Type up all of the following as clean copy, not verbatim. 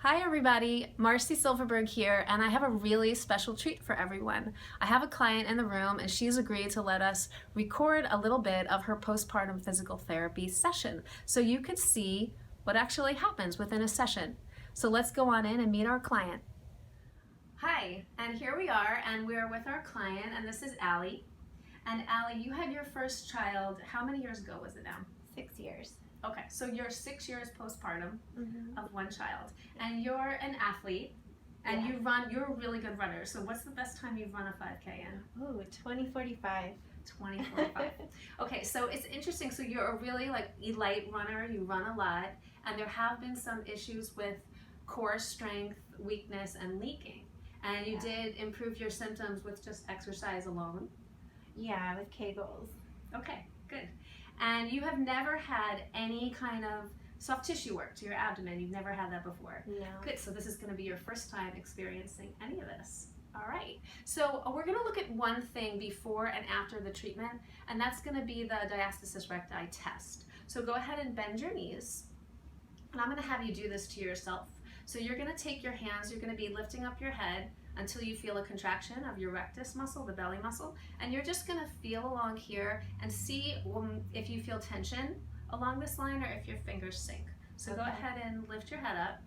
Hi everybody, Marcy Silverberg here, and I have a really special treat for everyone. I have a client in the room and she's agreed to let us record a little bit of her postpartum physical therapy session so you could see what actually happens within a session. So let's go on in and meet our client. Hi, and here we are, and we're with our client, and this is Allie. And Allie, you had your first child, how many years ago was it now? 6 years. Okay, so you're 6 years postpartum of one child, Yeah. and you're an athlete, and Yeah. you're a really good runner. So what's the best time you've run a 5K in? Ooh, 20:45. 20:45. Okay, so it's interesting. So you're a really elite runner, you run a lot, and there have been some issues with core strength, weakness, and leaking. And you did improve your symptoms with just exercise alone. Yeah, with Kegels. Okay, good. And you have never had any kind of soft tissue work to your abdomen. You've never had that before. No. Good, so this is going to be your first time experiencing any of this. All right, so we're going to look at one thing before and after the treatment, and that's going to be the diastasis recti test. So go ahead and bend your knees, and I'm going to have you do this to yourself. So you're going to take your hands, you're going to be lifting up your head until you feel a contraction of your rectus muscle, the belly muscle, and you're just going to feel along here and see if you feel tension along this line or if your fingers sink. So go ahead and lift your head up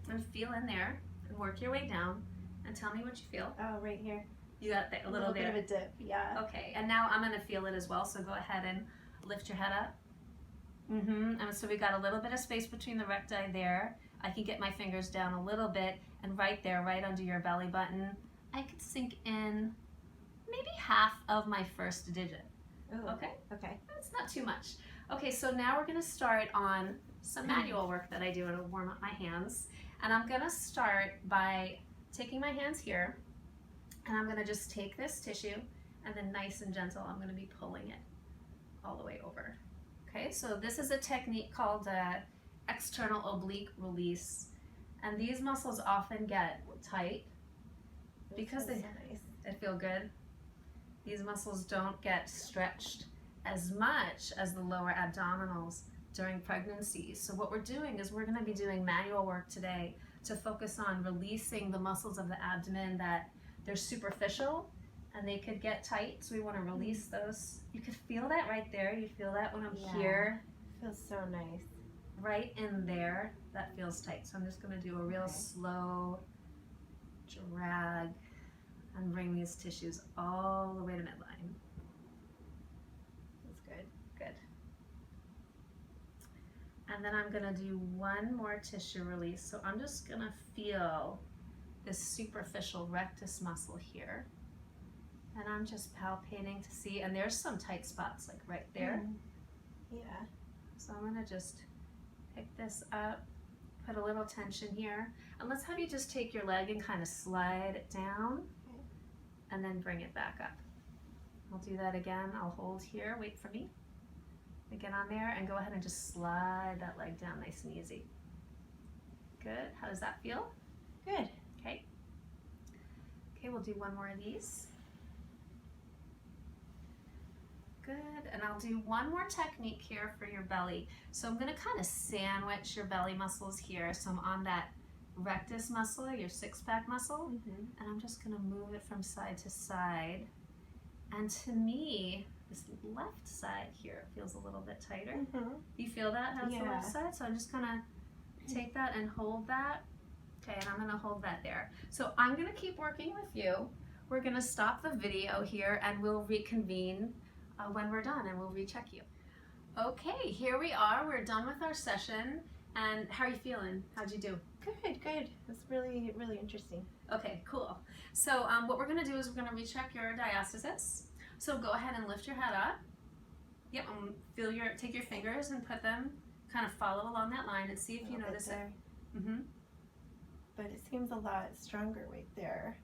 and feel in there and work your way down and tell me what you feel. Oh, right here. You got a little bit of a dip, yeah. Okay, and now I'm going to feel it as well, so go ahead and lift your head up. And so we got a little bit of space between the recti there. I can get my fingers down a little bit, and right there, right under your belly button, I could sink in maybe half of my first digit. Ooh, okay? Okay. That's not too much. Okay, so now we're gonna start on some manual work that I do to warm up my hands. And I'm gonna start by taking my hands here, and I'm gonna just take this tissue, and then nice and gentle, I'm gonna be pulling it all the way over. Okay, so this is a technique called external oblique release, and these muscles often get tight because they feel good. These muscles don't get stretched as much as the lower abdominals during pregnancy. So what we're doing is we're going to be doing manual work today to focus on releasing the muscles of the abdomen that they're superficial and they could get tight, so we want to release those. You could feel that right there. You feel that when I'm here. Feels so nice. Right in there, that feels tight. So I'm just going to do a real slow drag and bring these tissues all the way to midline. That's good. Good. And then I'm going to do one more tissue release. So I'm just going to feel this superficial rectus muscle here. And I'm just palpating to see, and there's some tight spots like right there. Yeah. So I'm going to just pick this up, put a little tension here, and let's have you just take your leg and kind of slide it down, and then bring it back up. I'll do that again. I'll hold here, wait for me. Get on there and go ahead and just slide that leg down nice and easy. Good. How does that feel? Good. Okay. Okay, we'll do one more of these. Good, and I'll do one more technique here for your belly. So I'm going to kind of sandwich your belly muscles here. So I'm on that rectus muscle, your six-pack muscle, and I'm just going to move it from side to side. And to me, this left side here feels a little bit tighter. You feel that? How's the left side? So I'm just going to take that and hold that. Okay, and I'm going to hold that there. So I'm going to keep working with you. We're going to stop the video here and we'll reconvene when we're done, and we'll recheck you. Okay, here we are. We're done with our session. And how are you feeling? How'd you do? Good, good. It's really, really interesting. Okay, cool. So what we're going to do is we're going to recheck your diastasis. So go ahead and lift your head up. Yep, and take your fingers and put them, kind of follow along that line and see if you notice it. But it seems a lot stronger right there.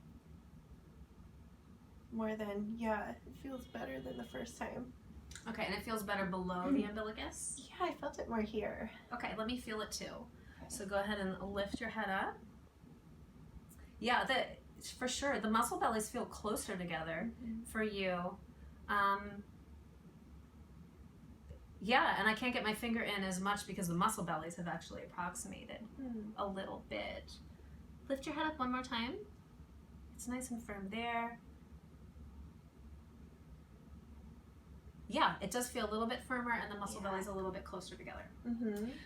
More than, it feels better than the first time. Okay, and it feels better below the umbilicus? Yeah, I felt it more here. Okay, let me feel it too. Okay. So go ahead and lift your head up. Yeah, for sure, the muscle bellies feel closer together for you. Yeah, and I can't get my finger in as much because the muscle bellies have actually approximated a little bit. Lift your head up one more time. It's nice and firm there. Yeah, it does feel a little bit firmer and the muscle belly's a little bit closer together.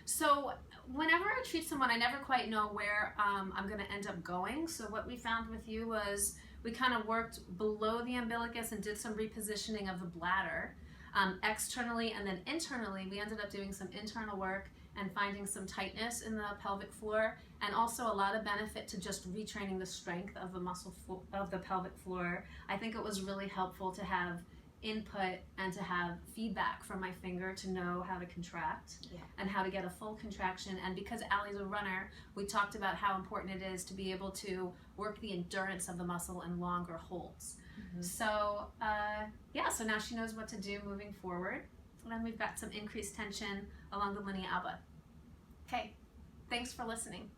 So whenever I treat someone, I never quite know where I'm going to end up going. So what we found with you was we kind of worked below the umbilicus and did some repositioning of the bladder. Externally and then internally, we ended up doing some internal work and finding some tightness in the pelvic floor, and also a lot of benefit to just retraining the strength of the of the pelvic floor. I think it was really helpful to have input and to have feedback from my finger to know how to contract and how to get a full contraction. And because Allie's a runner, we talked about how important it is to be able to work the endurance of the muscle in longer holds. So yeah, so now she knows what to do moving forward. And then we've got some increased tension along the linea alba. Okay, thanks for listening.